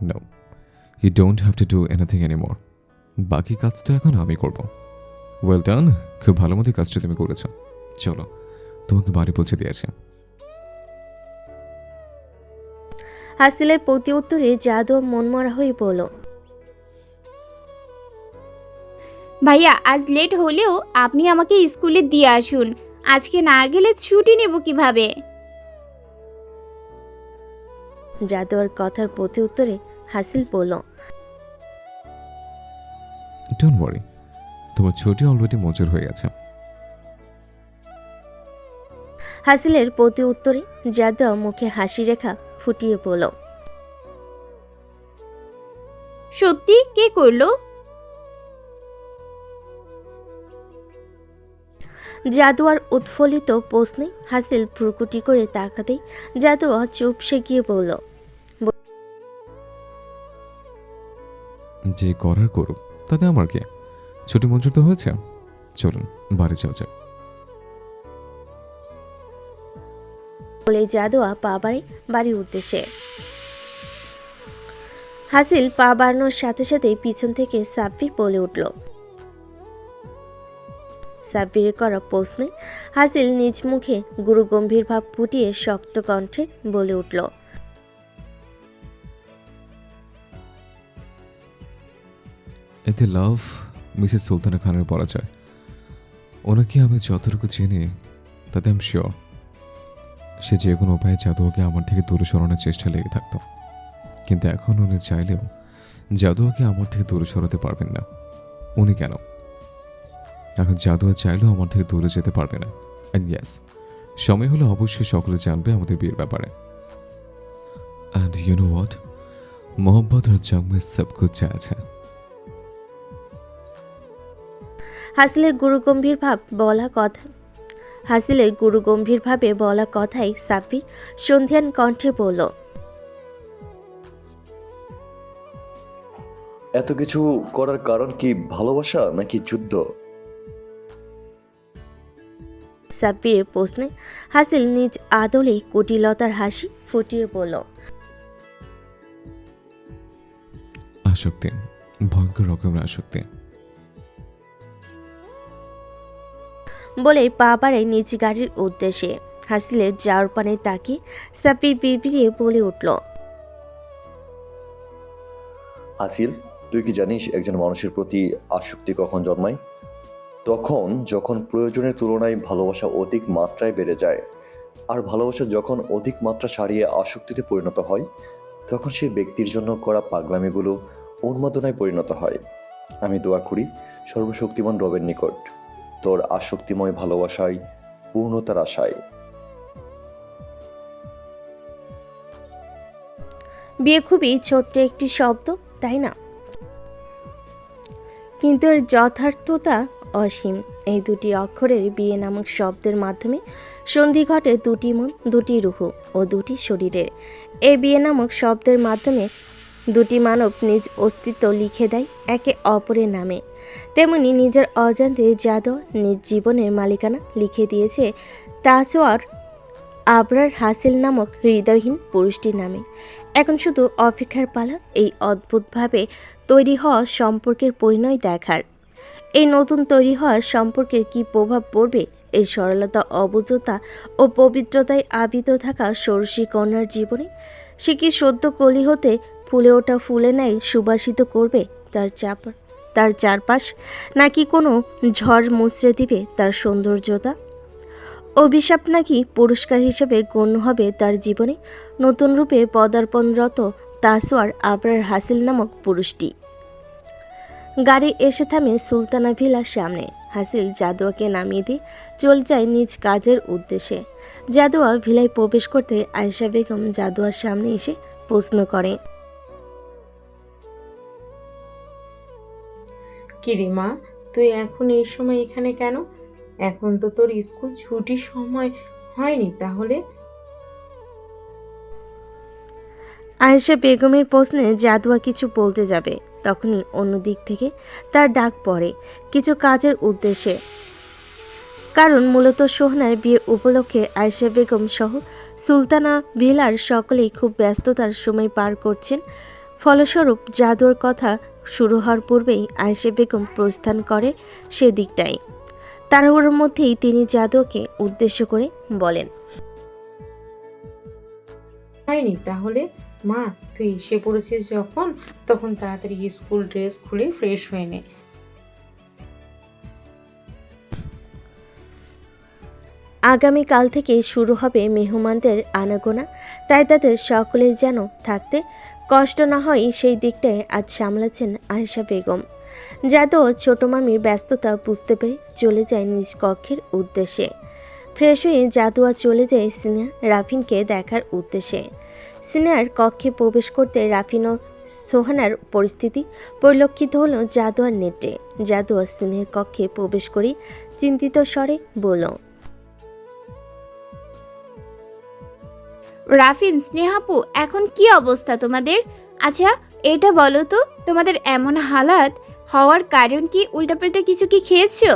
No, you don't have to do anything anymore. বাকি কাজ তো এখন আমি করব। ওয়েল ডান, খুব ভালো মতো কাজটা তুমি করেছ। চলো, তোমাকে বাড়ি পৌঁছে দিয়েছে। হাসিলের প্রতি উত্তরে জাদু মনমরা হয়ে বলল, ভাইয়া আজ লেট হলেও আপনি আমাকে স্কুলে দিয়ে আসুন। আজকে না গেলে ছুটি নেব কিভাবে? জাদুয়ার কথার প্রতি উত্তরে হাসিল বলল, ডোন্ট ওয়ারি, তোমার ছুটি অলরেডি মঞ্জুর হয়ে গেছে। হাসিলের প্রতি উত্তরে জাদুয়া মুখে হাসি রেখা ফুটিয়ে বলল, সত্যি? কে করলো? জাদুয়ার উৎফুল্লিত প্রশ্নে হাসিল ভ্রুকুটি করে তাকাতেই জাদুয়া চুপসে গিয়ে বলল, যে করার করুক, তাতে আমার কি? ছুটি মঞ্জুর তো হয়েছে, চলুন বাড়ি যাওয়া যাক। বলে জাদুয়া পা বাড়ে বাড়ির উদ্দেশ্যে। হাসিল পা বাড়ানোর সাথে সাথে পিছন থেকে সাব্বির বলে উঠল। সাব্বিরের করা প্রশ্নে হাসিল নিজ মুখে গুরুগম্ভীর ভাব ফুটিয়ে শক্ত কণ্ঠে বলে উঠল, এতে লাভ মিসেস সুলতানা খানের বলা যায়। ওনাকে আমি যতটুকু চিনি তাতে আমি শিওর সে যে কোনো উপায়ে জাদুকে আমার থেকে দূরে সরানোর চেষ্টা লেগে থাকতো। কিন্তু এখন উনি চাইলেও জাদুকে আমার থেকে দূরে সরাতে পারবেন না। উনি কেন, এখন জাদুয়া চাইলেও আমার থেকে দূরে যেতে পারবে না। অ্যান্ড ইয়েস, সময় হলে অবশ্যই সকলে জানবে আমাদের বিয়ের ব্যাপারে। অ্যান্ড ইউ নো হোয়াট, মোহব্বত আর জং মে সব কুছ আছে। হাসিলের গুরুগম্ভীর ভাব বলা কথা হাসিলের গুরুগম্ভীরভাবে বলা কথাই সাব্বির সন্ধিয়ান কণ্ঠে বলল, এত কিছু করার কারণ কি ভালোবাসা নাকি যুদ্ধ? সাব্বিরের প্রশ্নে হাসিল নিজ আদলে কুটিলতার হাসি ফুটিয়ে বলল, আসক্তি, ভয়ঙ্কর রকমের আসক্তি। বলে পা বাড়ায় নিজ গাড়ির উদ্দেশ্যে। হাসিলের যাওয়ার পানে তাকিয়ে সাব্বির বিড়বিড়িয়ে বলে উঠল, আসিল, তুই কি জানিস একজন মানুষের প্রতি আসক্তি কখন জন্মায়? তখন যখন প্রয়োজনের তুলনায় ভালোবাসা অধিক মাত্রায় বেড়ে যায়। আর ভালোবাসা যখন অধিক মাত্রা ছাড়িয়ে আসক্তিতে পরিণত হয়, তখন সেই ব্যক্তির জন্য করা পাগলামিগুলো উন্মাদনায় পরিণত হয়। আমি দোয়া করি সর্বশক্তিমান রবের নিকট তোর আসক্তিময় ভালোবাসায় পূর্ণতার আশায়। বিয়ে খুবই ছোট্ট একটি শব্দ, তাই না? কিন্তু এর যথার্থতা অসীম। এই দুটি অক্ষরের বিয়ে নামক শব্দের মাধ্যমে সন্ধি ঘটে দুটি মন, দুটি রুহ ও দুটি শরীরের। এই বিয়ে নামক শব্দের মাধ্যমে দুটি মানব নিজ অস্তিত্ব লিখে দেয় একে অপরের নামে। তেমনি নিজের অজান্তে জাদু নিজ জীবনের মালিকানা লিখে দিয়েছে তাজওয়ার আবরার হাসিল নামক হৃদয়হীন পুরুষটির নামে। এখন শুধু অপেক্ষার পালা এই অদ্ভুতভাবে তৈরি হওয়া সম্পর্কের পরিণয় দেখার। এই নতুন তৈরি হওয়া সম্পর্কের কী প্রভাব পড়বে এই সরলতা, অবুঝতা ও পবিত্রতায় আবিত থাকা ষোড়শী কন্যার জীবনে? সে কি সদ্য কলি হতে ফুলে ওঠা ফুলে নেয় সুবাসিত করবে তার চারপাশ, নাকি কোনো ঝড় মুচড়ে দিবে তার সৌন্দর্যতা? অভিশাপ নাকি পুরস্কার হিসেবে গণ্য হবে তার জীবনে নতুন রূপে পদার্পণরত তাসওয়ার আবরার হাসিল নামক পুরুষটি? গাড়ি এসে থামে সুলতানা ভিলার সামনে। হাসিল জাদুয়াকে নামিয়ে দিয়ে চলে যায় নিজ কাজের উদ্দেশ্যে। জাদুয়া ভিলায় প্রবেশ করতে আয়েশা বেগম জাদুয়ার সামনে এসে প্রশ্ন করে, কিরে মা, তুই এখন এই সময় এখানে কেন? এখন তো তোর স্কুল ছুটির সময় হয়নি তাহলে? আয়েশা বেগমের প্রশ্নে জাদুয়া কিছু বলতে যাবে, তখনই অন্য দিক থেকে তার ডাক পড়ে কিছু কাজের উদ্দেশ্যে। কারণ মূলত সোহনার বিয়ে উপলক্ষে আয়েশা বেগম সহ সুলতানা ভিলার সকলেই খুব ব্যস্ততার সময় পার করছেন। ফলস্বরূপ জাদুর কথা শুরু হওয়ার পূর্বেই আয়েশা বেগম প্রস্থান করে সেদিকটাই। তাড়াহুড়োর মধ্যেই তিনি জাদুকে উদ্দেশ্য করে বলেন, হয়নি তাহলে? মা, তুই এসে পড়েছিস যখন, তখন তাড়াতাড়ি স্কুল ড্রেস খুলে ফ্রেশ হয়ে নে। আগামীকাল থেকে শুরু হবে মেহমানদের আনাগোনা, তাই তাদের সকলের যেন থাকতে কষ্ট না হয় সেই দিকটায় আজ সামলাচ্ছেন আয়েশা বেগম। জাদু ছোট মামির ব্যস্ততা বুঝতে পেরে চলে যায় নিজ কক্ষের উদ্দেশ্যে। ফ্রেশ হয়ে জাদুয়া চলে যায় সিনেহা রাফিনকে দেখার উদ্দেশ্যে। সিনেহার কক্ষে প্রবেশ করতে রাফিন ও সোহানার পরিস্থিতি পরিলক্ষিত হলো জাদুয়ার নেটে। জাদুয়া সিনেহার কক্ষে প্রবেশ করে চিন্তিত স্বরে বলল, রাফিন, স্নেহাপু, এখন কি অবস্থা তোমাদের? আচ্ছা, এটা বলো তো, তোমাদের এমন হালাত হওয়ার কারণ কি? উল্টাপাল্টা কিছু কি খেয়েছো?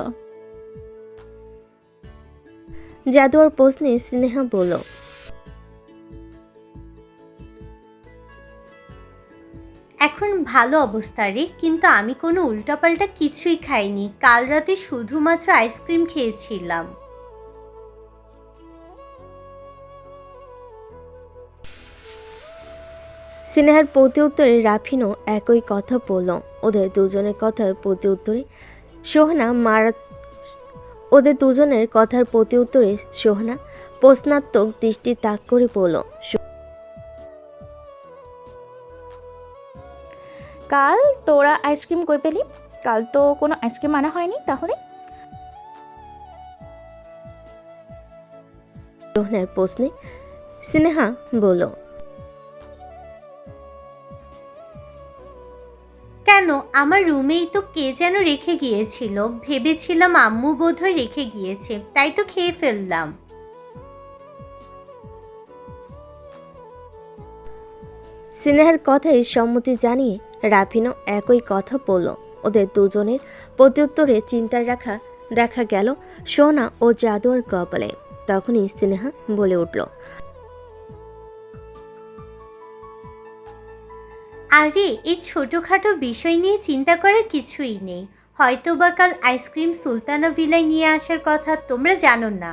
জাদুয়ার প্রশ্নে স্নেহা বলল, এখন ভালো অবস্থা রে, কিন্তু আমি কোনো উল্টাপাল্টা কিছুই খাইনি। কাল রাতে শুধুমাত্র আইসক্রিম খেয়েছিলাম। স্নেহার প্রতি উত্তরে রাফিনও একই কথা বলল। ওদের দুজনের কথার প্রতি উত্তরে সোহানা প্রশ্নাত্মক দৃষ্টি তাক করে বলল, কাল তোরা আইসক্রিম কই পেলি? কাল তো কোনো আইসক্রিম আনা হয়নি তাহলে? সোহানার প্রশ্নে স্নেহা বলল, কেন, আমার রুমেই তো কে যেন রেখে গিয়েছিল। ভেবেছিলাম আম্মু বোধহয় রেখে গিয়েছে, তাই তো খেয়ে ফেললাম। স্নেহার কথায় সম্মতি জানিয়ে রাফিনও একই কথা বলল। ওদের দুজনের প্রত্যুত্তরে চিন্তার রাখা দেখা গেল সোনা ও জাদুয়ার কপালে। তখনই স্নেহা বলে উঠল, আরে, এই ছোটোখাটো বিষয় নিয়ে চিন্তা করার কিছুই নেই। হয়তো বা কাল আইসক্রিম সুলতানা ভিলায় নিয়ে আসার কথা, তোমরা জানো না।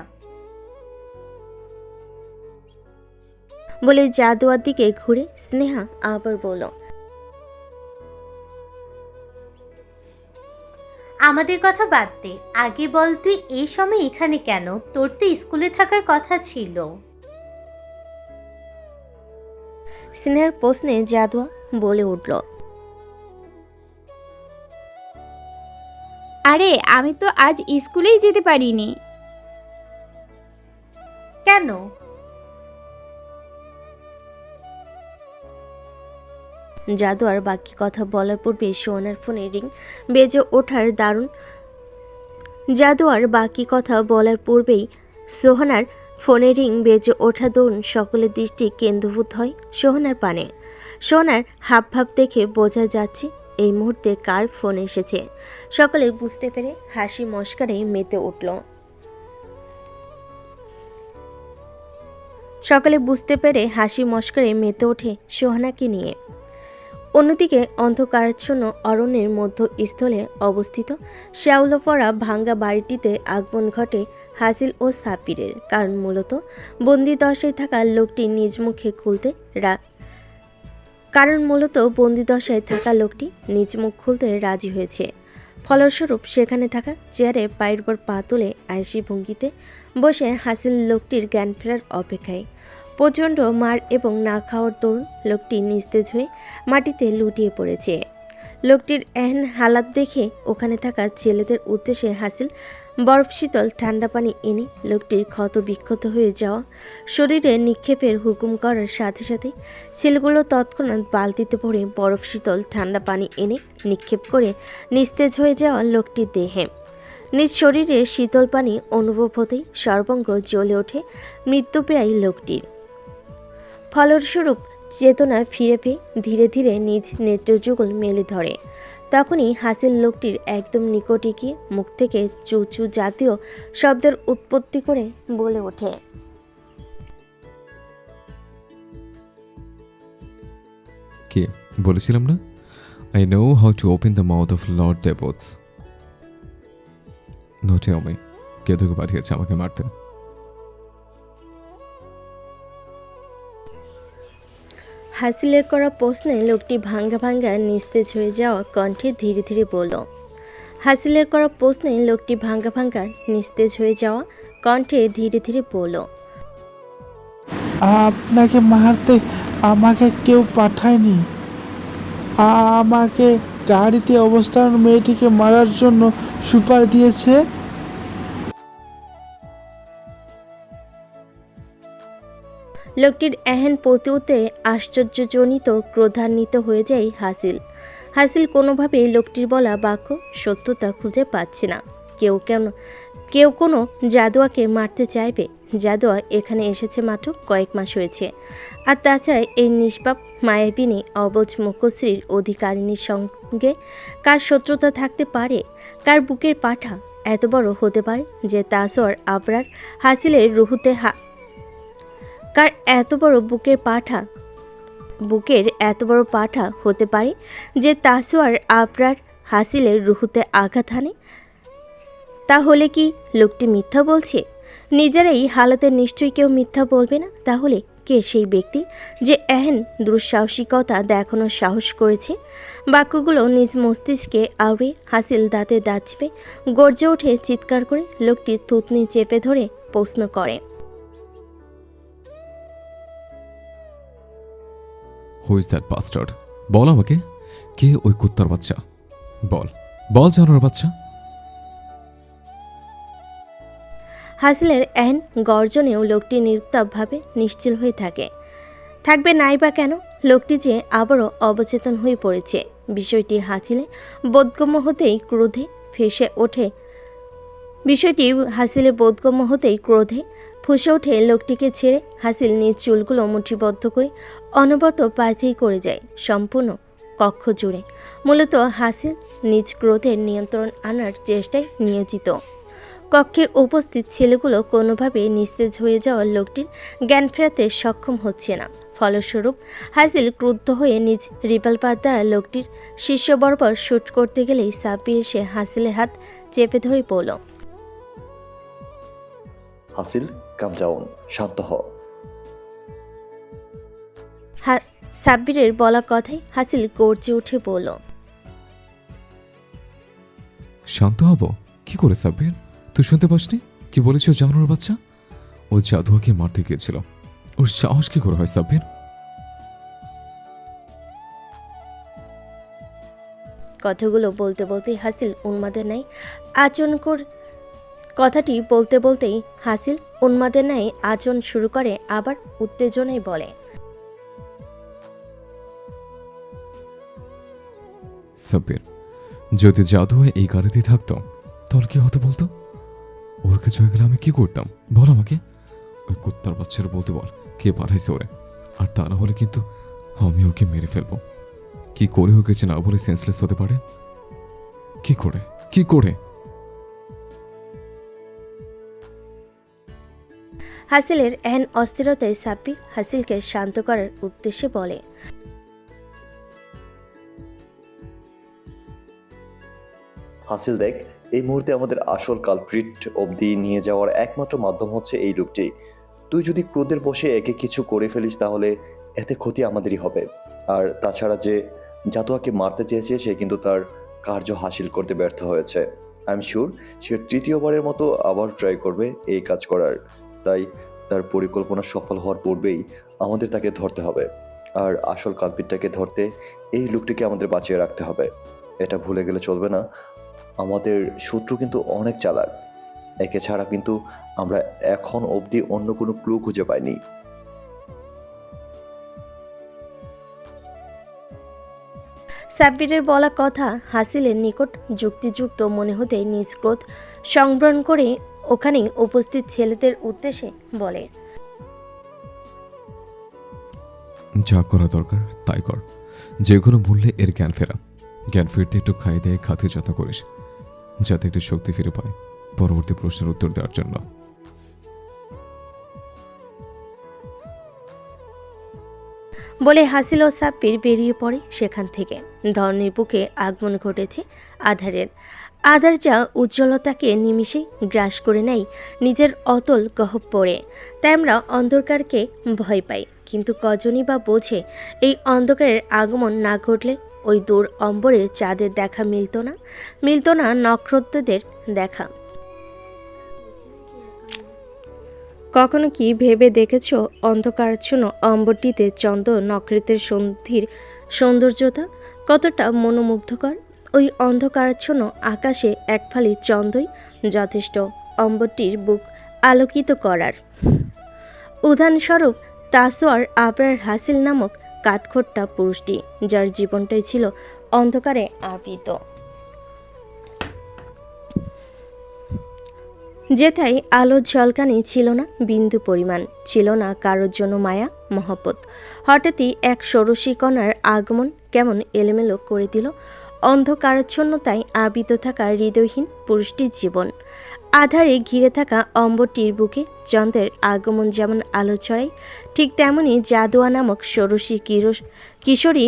বলে জাদুয়ার দিকে ঘুরে স্নেহা আবার বলল, আমাদের কথা বাদ দে, আগে বল তুই এই সময় এখানে কেন? তোর তো স্কুলে থাকার কথা ছিল। স্নেহার প্রশ্নে জাদুয়া বলে উঠল, আরে, আমি তো আজ স্কুলেই যেতে পারিনি। কেন? জাদুয়ার বাকি কথা বলার পূর্বে সোহানার ফোনে রিং বেজে ওঠার সোহানার ফোনে রিং বেজে ওঠা দরুন সকলের দৃষ্টি কেন্দ্রভূত হয় সোহানার পানে। সোহানার হাবভাব দেখে বোঝা যাচ্ছে এই মুহূর্তে কার ফোন এসেছে। সকলে বুঝতে পেরে হাসি মস্কারে মেতে ওঠে সোহানাকে নিয়ে। অন্যদিকে অন্ধকারাচ্ছন্ন অরণ্যের মধ্যস্থলে অবস্থিত শ্যাওলা ভাঙ্গা বাড়িটিতে আগমন ঘটে হাসিল ও সাপিরের। কারণ মূলত বন্দিদশায় থাকা লোকটি নিজ মুখ খুলতে রাজি হয়েছে। ফলস্বরূপ সেখানে থাকা চেয়ারে পায়ের পর পা তুলে আয়েশি ভঙ্গিতে বসে হাসিল লোকটির জ্ঞান ফেরার অপেক্ষায়। প্রচণ্ড মার এবং না খাওয়ার দরুন লোকটি নিস্তেজ হয়ে মাটিতে লুটিয়ে পড়েছে। লোকটির এহেন হালাত দেখে ওখানে থাকা ছেলেদের উদ্দেশ্যে হাসিল বরফ শীতল ঠান্ডা পানি এনে লোকটির ক্ষত বিক্ষত হয়ে যাওয়া শরীরে নিক্ষেপের হুকুম করার সাথে সাথে ছেলেগুলো তৎক্ষণাৎ বালতিতে ভরে বরফ শীতল ঠান্ডা পানি এনে নিক্ষেপ করে নিস্তেজ হয়ে যাওয়া লোকটির দেহে। নিজ শরীরে শীতল পানি অনুভব হতেই সর্বাঙ্গ জ্বলে ওঠে মৃত্যুপ্রায় লোকটির। ফলস্বরূপ চেতনা ফিরে পেয়ে ধীরে ধীরে নিজ নেত্রযুগল মেলে ধরে। তখনই হাসিল লোকটির একদম নিকটে গিয়ে মুখ থেকে চুচু জাতীয় শব্দের উৎপত্তি করে বলে ওঠে, কি বলেছিলাম না, I know how to open the mouth of lord devotees. No tell me, কে তোকে পাঠিয়েছে আমাকে মারতে? হাসিলের করা প্রশ্নে লোকটি ভাঙ্গা ভাঙ্গা নিস্তেজ হয়ে যাওয়া কণ্ঠে ধীরে ধীরে বলল। হাসিলের করা প্রশ্নে লোকটি ভাঙ্গা ভাঙ্গা নিস্তেজ হয়ে যাওয়া কণ্ঠে ধীরে ধীরে বলল। আপনাকে মারতে আমাকে কেউ পাঠায়নি। আমাকে গাড়িতে অবস্থান মেয়েটিকে মারার জন্য সুপার দিয়েছে। লোকটির এহেন প্রতিউত্তরে আশ্চর্যজনিত ক্রোধান্বিত হয়ে যায় হাসিল। হাসিল কোনোভাবেই লোকটির বলা বাক্য সত্যতা খুঁজে পাচ্ছে না। কেউ কোনো জাদুয়াকে মারতে চাইবে? জাদুয়া এখানে এসেছে মাত্র কয়েক মাস হয়েছে। আর তাছাড়া এই নিষ্পাপ মায়াবিনী অবুঝ মুখশ্রীর অধিকারিণীর সঙ্গে কার শত্রুতা থাকতে পারে? কার বুকের পাঠা এত বড় হতে পারে যে তাসওয়ার আবরার হাসিলের রুহুতে কার এত বড় বুকের এত বড় পাঠা হতে পারে যে তাসওয়ার আবরার হাসিলের রুহুতে আঘাত হানে? তাহলে কি লোকটি মিথ্যা বলছে? নিজের এই হালাতে নিশ্চয়ই কেউ মিথ্যা বলবে না। তাহলে কে সেই ব্যক্তি যে এহেন দুঃসাহসিকতা দেখানোর সাহস করেছে? বাক্যগুলো নিজ মস্তিষ্কে আওড়ে হাসিল দাঁতে দাঁত চেপে গর্জে ওঠে চিৎকার করে। লোকটি থুতনি চেপে ধরে প্রশ্ন করে। Who is that bastard? বল আমাকে, কে ওই কুত্তার বাচ্চা? বল বল জানোয়ার বাচ্চা। হাসিলের এহেন গর্জনেও লোকটি নিরুত্তাপভাবে নিশ্চল হয়ে থাকবে নাই বা কেন? লোকটি যে আবারও অবচেতন হয়ে পড়েছে, বিষয়টি হাসিলে বোধগম্য হতেই ক্রোধে ফুঁসে ওঠে। লোকটিকে ছেড়ে হাসিল নিজ চুলগুলো মুঠিবদ্ধ করে অনবরত পাইচাই করে যায় সম্পূর্ণ কক্ষ জুড়ে। মূলত হাসিল নিজ ক্রোধের নিয়ন্ত্রণ আনার চেষ্টায় নিয়োজিত। কক্ষে উপস্থিত ছেলেগুলো কোনোভাবে নিস্তেজ হয়ে যাওয়া লোকটির জ্ঞান ফেরাতে সক্ষম হচ্ছে না। ফলস্বরূপ হাসিল ক্রুদ্ধ হয়ে নিজ রিভলভার দ্বারা লোকটির শীর্ষ বরাবর শুট করতে গেলেই সাব্বির এসে হাসিলের হাত চেপে ধরে বলল। হাসিল, কাম ডাউন, শান্ত হ। সাব্বিরের বলা কথায় হাসিল গর্জে উঠে বলল। শান্ত হব কি করে সাব্বির? তুই শুনতে পাসনি কি বলেছ জানোয়ার বাচ্চা? ও জাদুয়াকে মারতে গিয়েছিল। ওর সাহস কি করে হয় সাব্বির? কথাগুলো বলতে বলতেই হাসিল উন্মাদের ন্যায় কথাটি বলতে বলতেই হাসিল উন্মাদের ন্যায় আচরণ শুরু করে, আবার উত্তেজনায় বলে। সাব্বির, যদি জাদুয়া এই গাড়িতে থাকতো তাহলে কি হতো বলতো? ওর কাছে হয়ে গেলে আমি কি করতাম বল আমাকে? ওই কুত্তার বাচ্চার বলতে বল কে পাঠাইছে ওরে। আর তা না হলে কিন্তু আমি ওকে মেরে ফেলবো। কি করে ওকে না বলে সেন্সলেস হতে পারে? কি করে? হাসিলের এহেন অস্থিরতায় সাব্বির হাসিলকে শান্ত করার উদ্দেশ্যে বলে। হাসিল দেখ, এই মুহূর্তে আমাদের আসল কালপ্রিট অবধি নিয়ে যাওয়ার একমাত্র মাধ্যম হচ্ছে এই লোকটি। তুই যদি ক্রোধের বসে একে কিছু করে ফেলিস তাহলে এতে ক্ষতি আমাদেরই হবে। আর তাছাড়া যে জাদুয়াকে মারতে চেয়েছে সে কিন্তু তার কার্য হাসিল করতে ব্যর্থ হয়েছে। আই এম শিওর সে তৃতীয়বারের মতো আবার ট্রাই করবে এই কাজ করার। তাই তার পরিকল্পনা সফল হওয়ার পূর্বেই আমাদের তাকে ধরতে হবে। আর আসল কালপিটটাকে ধরতে এই লোকটিকে আমাদের বাঁচিয়ে রাখতে হবে। এটা ভুলে গেলে চলবে না, আমাদের শত্রু কিন্তু অনেক চালাক। একে ছাড়া কিন্তু আমরা এখন অবধি অন্য কোনো ক্লু খুঁজে পাইনি। সাব্বিরের বলা কথা হাসিলের নিকট যুক্তিযুক্ত মনে হতে নিজ ক্রোধ সংবরণ করে ওখানে উপস্থিত ছেলেদের উদ্দেশ্যে বলে। যা করা দরকার তাই কর, যে কোনো মূল্যে এর জ্ঞান ফিরতে একটু খাই দেয় খাতে যত্ন করিস, যাতে একটু শক্তি ফিরে পায় পরবর্তী প্রশ্নের উত্তর দেওয়ার জন্য। বলে হাসিল ও সাব্বির বেরিয়ে পড়ে সেখান থেকে। ধরনীর বুকে আগমন ঘটেছে আধারের। আধার যা উজ্জ্বলতাকে নিমিষে গ্রাস করে নেয় নিজের অতল গহ্বরে। তাই আমরা অন্ধকারকে ভয় পাই, কিন্তু কজনই বা বোঝে এই অন্ধকারের আগমন না ঘটলে ওই দূর অম্বরে চাঁদের দেখা মিলত না নক্ষত্রদের দেখা। কখনো কি ভেবে দেখেছ অন্ধকারাচ্ছন্ন অম্বরটিতে চন্দ্র নক্ষত্রের সন্ধির সৌন্দর্যতা কতটা মনোমুগ্ধকর? ওই অন্ধকারাচ্ছন্ন আকাশে এক ফালি চন্দ্রই যথেষ্ট অম্বরটির বুক আলোকিত করার। উদাহরণস্বরূপ তাসোয়ার আবরার হাসিল নামক কাঠখোট্টা পুরুষটি, যার জীবনটাই ছিল অন্ধকারে আবৃত। যেথায় আলোর ঝলকানি ছিল না বিন্দু পরিমাণ, ছিল না কারোর জন্য মায়া মহব্বত। হঠাৎই এক ষোড়শী কণার আগমন কেমন এলোমেলো করে দিল অন্ধকারাচ্ছন্নতায় আবৃত থাকা হৃদয়হীন পুরুষটির জীবন। আধারে ঘিরে থাকা অম্বরটির বুকে চন্দ্রের আগমন যেমন আলো ছড়ায়, ঠিক তেমনি জাদুয়া নামক ষোড়শী কিশোরী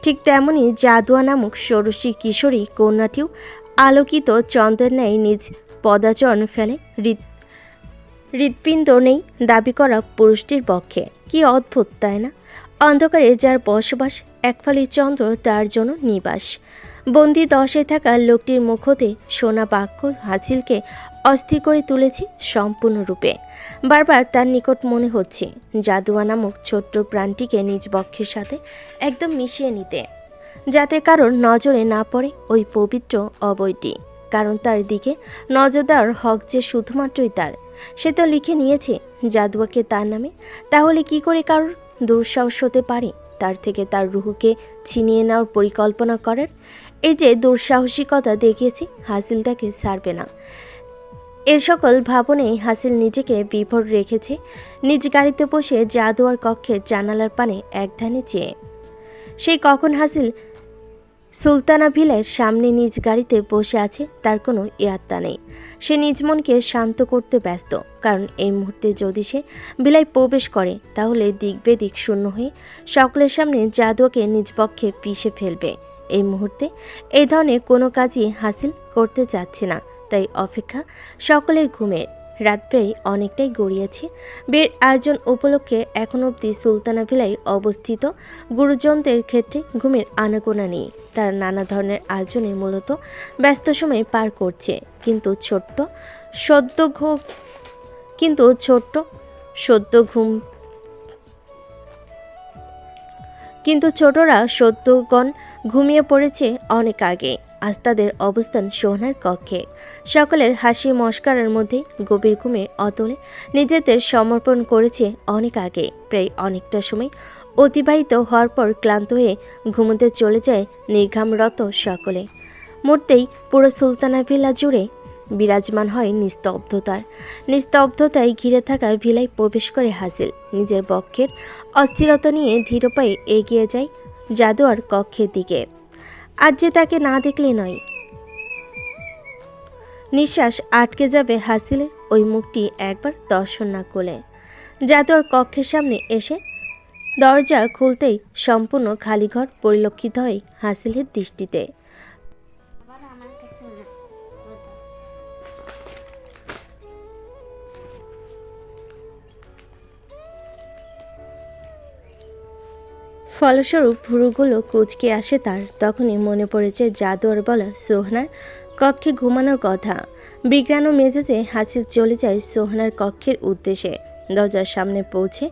ঠিক তেমনি জাদুয়া নামক ষোড়শী কিশোরী কন্যাটিও আলোকিত চন্দ্রের ন্যায় নিজ পদাচরণ ফেলে হৃৎপিণ্ড নেই দাবি করা পুরুষটির পক্ষে। কি অদ্ভুত, তাই না? অন্ধকারে যার বসবাস, একফালি চন্দ্র তার জন্য নিবাস। বন্দি দশায় থাকা লোকটির মুখ হতে শোনা বাক্য হাসিলকে অস্থির করে তুলেছে সম্পূর্ণরূপে। বারবার তার নিকট মনে হচ্ছে জাদুয়া নামক ছোট্ট প্রাণটিকে নিজ বক্ষের সাথে একদম মিশিয়ে নিতে, যাতে কারোর নজরে না পড়ে ওই পবিত্র অবয়টি। কারণ তার দিকে নজর দেওয়ার হক যে শুধুমাত্রই তার। সে তো লিখে নিয়েছে জাদুয়াকে তার নামে। তাহলে কি করে কারোর দুঃসাহস হতে পারে তার থেকে তার রুহুকে ছিনিয়ে নেওয়ার পরিকল্পনা করার? এই যে দুঃসাহসিকতা দেখিয়েছে, হাসিল তাকে ছাড়বে না। এ সকল ভাবনায় হাসিল নিজেকে বিভোর রেখেছে নিজ গাড়িতে বসে জাদুয়ার কক্ষের জানালার পানে একধানে চেয়ে। সেই কখন হাসিল সুলতানা ভিলার সামনে নিজ গাড়িতে বসে আছে তার কোনো ইয়াত্তা নেই। সে নিজ মনকে শান্ত করতে ব্যস্ত, কারণ এই মুহূর্তে যদি সে ভিলায় প্রবেশ করে তাহলে দিক বেদিক শূন্য হয়ে সকলের সামনে জাদুয়াকে নিজ পক্ষে পিষে ফেলবে। এই মুহূর্তে এই ধরনের কোনো কাজই হাসিল করতে চাচ্ছে না, তাই অপেক্ষা সকলের ঘুমের। রাত প্রায় অনেকটাই গড়িয়েছে। বিয়ের আয়োজন উপলক্ষে এখন অবধি সুলতানা ভিলায় অবস্থিত গুরুজনদের ক্ষেত্রে ঘুমের আনাগোনা নেই। তারা নানা ধরনের আয়োজনে মূলত ব্যস্ত সময় পার করছে, কিন্তু ছোটরা সদ্যগণ ঘুমিয়ে পড়েছে অনেক আগে। আজ তাদের অবস্থান সোহনার কক্ষে। সকলের হাসি মস্কারার মধ্যে গভীর ঘুমের অতলে নিজেদের সমর্পণ করেছে অনেক আগে। প্রায় অনেকটা সময় অতিবাহিত হওয়ার পর ক্লান্ত হয়ে ঘুমোতে চলে যায় নির্ঘামরত সকলে। মুহূর্তেই পুরো সুলতানা ভিলা জুড়ে বিরাজমান হয় নিস্তব্ধতায় ঘিরে থাকা ভিলায় প্রবেশ করে হাসিল। নিজের বক্ষের অস্থিরতা নিয়ে ধীর পায়ে এগিয়ে যায় জাদুয়ার কক্ষের দিকে। আজ যে তাকে না দেখলে নয়। নিঃশ্বাস আটকে যাবে হাসিলের ওই মুখটি একবার দর্শন না করলে। জাদুয়ার কক্ষের সামনে এসে দরজা খুলতেই সম্পূর্ণ খালি ঘর পরিলক্ষিত হয় হাসিলের দৃষ্টিতে। ফলস্বরূপ ভুরুগুলো কুঁচকে আসে তার। তখনই মনে পড়েছে জাদুয়ার বলা সোহনার কক্ষে ঘুমানোর কথা। বিজ্ঞান ও মেজাজে হাসিল চলে যায় সোহনার কক্ষের উদ্দেশ্যে। দরজার সামনে পৌঁছে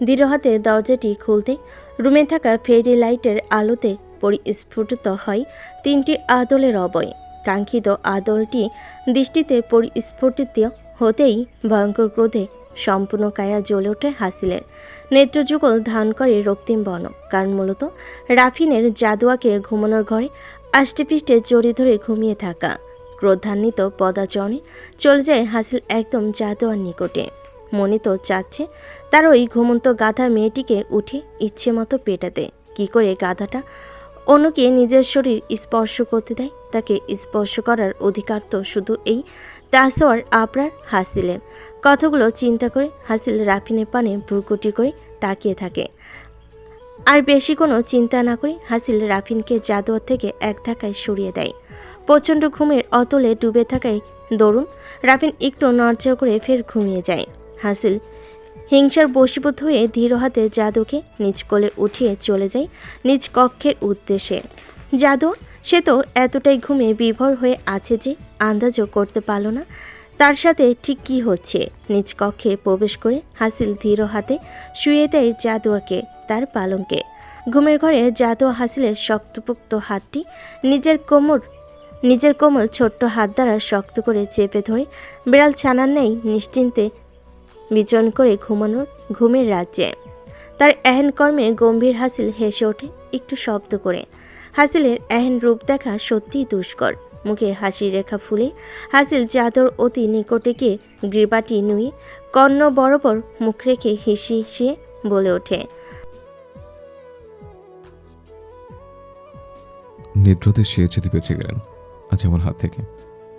দৃঢ় হাতে দরজাটি খুলতে রুমে থাকা ফেরি লাইটের আলোতে পরিস্ফুটিত হয় তিনটি আদলের অবয়। কাঙ্ক্ষিত আদলটি দৃষ্টিতে পরিস্ফুটিত হতেই ভয়ঙ্কর ক্রোধে সম্পূর্ণ কায়া জ্বলে ওঠে হাসিলের। নেত্রযুগল ধারণ করে রক্তিম বর্ণ, কারণ মূলত রাফিনের জাদুয়াকে ঘুমানোর ঘরে আষ্টেপৃষ্টে জড়িয়ে ধরে ঘুমিয়ে থাকা। ক্রোধান্বিত পদাচরণে চলে যায় হাসিল একদম জাদুয়ার নিকটে। মনে তো চাচ্ছে তার ওই ঘুমন্ত গাধা মেয়েটিকে উঠে ইচ্ছে মতো পেটাতে। কি করে গাধাটা অন্যকে নিজের শরীর স্পর্শ করতে দেয়? তাকে স্পর্শ করার অধিকার তো শুধু এই তাসওয়ার আবরার হাসিলের। কথাগুলো চিন্তা করে হাসিল রাফিনের পানে ভ্রুকুটি করে তাকিয়ে থাকে। আর বেশি কোনো চিন্তা না করে হাসিল রাফিনকে জাদুয়ার থেকে এক ধাক্কায় সরিয়ে দেয়। প্রচণ্ড ঘুমের অতলে ডুবে থাকায় দরুন রাফিন একটু নড়চড় করে ফের ঘুমিয়ে যায়। হাসিল হিংসার বশীভূত হয়ে ধীর হাতে জাদুকে নিজ কোলে উঠিয়ে চলে যায় নিজ কক্ষের উদ্দেশ্যে। জাদু সে তো এতটাই ঘুমে বিভোর হয়ে আছে যে আন্দাজও করতে পারল না তার সাথে ঠিক কী হচ্ছে। নিজ কক্ষে প্রবেশ করে হাসিল ধীর হাতে শুয়ে দেয় জাদুয়াকে তার পালঙ্কে। ঘুমের ঘরে জাদুয়া হাসিলের শক্তপোক্ত হাতটি নিজের কোমল ছোট্ট হাত দ্বারা শক্ত করে চেপে ধরে বিড়াল ছানার ন্যায় নিশ্চিন্তে বিচরণ করে ঘুমের রাজ্যে। তার এহেন কর্মে গম্ভীর হাসিল হেসে ওঠে একটু শব্দ করে। হাসিলের এহেন রূপ দেখা সত্যিই দুষ্কর। মুখে হাসি রেখা ফুলে হাসিল জাদুর অতি নিকটে গিয়ে গ্রীবাটি নুয়ে কর্ণ বরাবর মুখ রেখে হিসিয়ে বলে ওঠে, নিদ্রতে সে যেতে বেঁচে গেলেন আজ আমার হাত থেকে।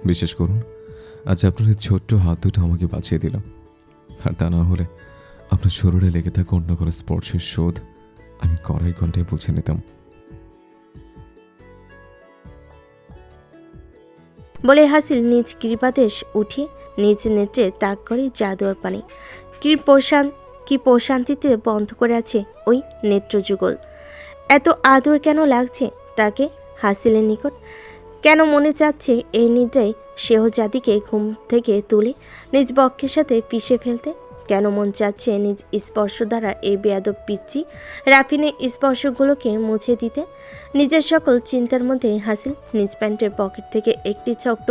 বিশ্বাস করুন, আজ আপনার এই ছোট্ট হাত দুটো আমাকে বাঁচিয়ে দিল। আর তা না হলে আপনার শরীরে লেগে থাকা অন্য কোনো স্পর্শের শোধ আমি কড়াই ঘন্টায় বুঝে নিতাম। বলে হাসিল নিজ কৃপাদেশ উঠিয়ে নিজ নেত্রে তাক করে জাদুয়ার পানে। কি প্রশান্তিতে বন্ধ করে আছে ওই নেত্রযুগল। এত আদর কেন লাগছে তাকে হাসিলের নিকট? কেন মনে চাচ্ছে এই নিদ্রায় শেহজাদিকে ঘুম থেকে তুলে নিজ বক্ষের সাথে পিষে ফেলতে? কেন মন চাচ্ছে নিজ স্পর্শ দ্বারা এই বেয়াদব পিচ্চি রাফিনের স্পর্শগুলোকে মুছে দিতে? নিজের সকল চিন্তার মধ্যে হাসিল নিজ প্যান্টের পকেট থেকে একটি ছোট্ট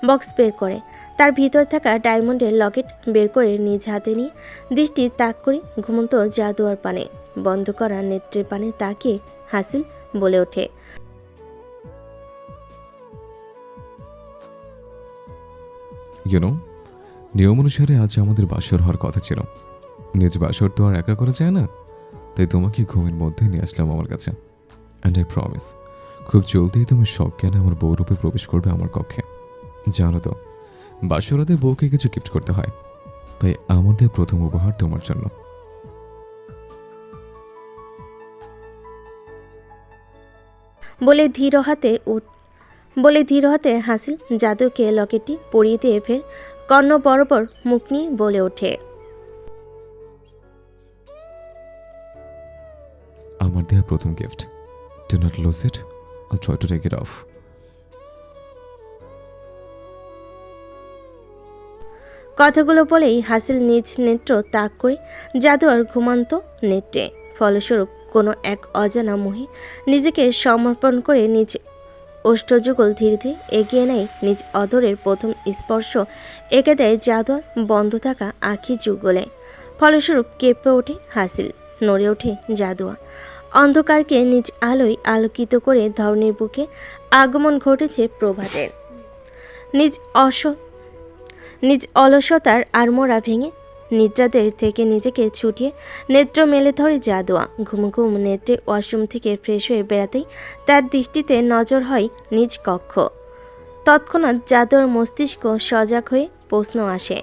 বক্স বের করে তার ভিতর থাকা ডায়মন্ডের লকেট বের করে নিজ হাতে নিয়ে দৃষ্টি তাক করে ঘুমন্ত জাদুয়ার পানে বন্ধ করা নেত্রের পানে তাকিয়ে হাসিল বলে ওঠে, ইউনো, নিয়ম অনুসারে আজ আমাদের বাসর হওয়ার কথা ছিল। নিজ বাসর তো আর একা করা যায় না, তাই তোমাকে ঘুমের মধ্যে নিয়ে আসলাম আমার কাছে। অ্যান্ড আই প্রমিস, খুব জলদি তুমি সজ্ঞানে আমার বউরূপে প্রবেশ করবে আমার কক্ষে। জানো তো, বাসরাতে বউকে কিছু গিফট করতে হয়, তাই আমাদের প্রথম উপহার তোমার জন্য। বলে ধীর হাতে হাসিল জাদুকে লকেটটি পরিয়ে দিয়ে ফের কর্ণ বরাবর মুখ নিয়ে বলে ওঠে, আমার দেয়া প্রথম gift. Do not lose it, I'll try to take it off. কথাগুলো বলেই হাসিল নিজ নেত্র তাক করে জাদুয়ার ঘুমান্ত নেত্রে। ফলস্বরূপ কোনো এক অজানা মোহে নিজেকে সমর্পণ করে নিজ অষ্টযুগল ধীরে ধীরে এগিয়ে নেয় নিজ অদরের প্রথম স্পর্শ এঁকে দেয় জাদুয়ার বন্ধ থাকা আখি যুগলে। ফলস্বরূপ কেঁপে ওঠে হাসিল, নড়ে ওঠে জাদুয়া। অন্ধকারকে নিজ আলোয় আলোকিত করে ধরণীর বুকে আগমন ঘটেছে প্রভাতের। নিজ অলসতার আড়মোড়া ভেঙে নিদ্রাদের থেকে নিজেকে ছুটিয়ে নেত্র মেলে ধরে জাদুয়া। ঘুম ঘুম নেত্রে ওয়াশরুম থেকে ফ্রেশ হয়ে বেড়াতেই তার দৃষ্টিতে নজর হয় নিজ কক্ষ। তৎক্ষণাৎ জাদুয়ার মস্তিষ্ক সজাগ হয়ে প্রশ্ন আসে,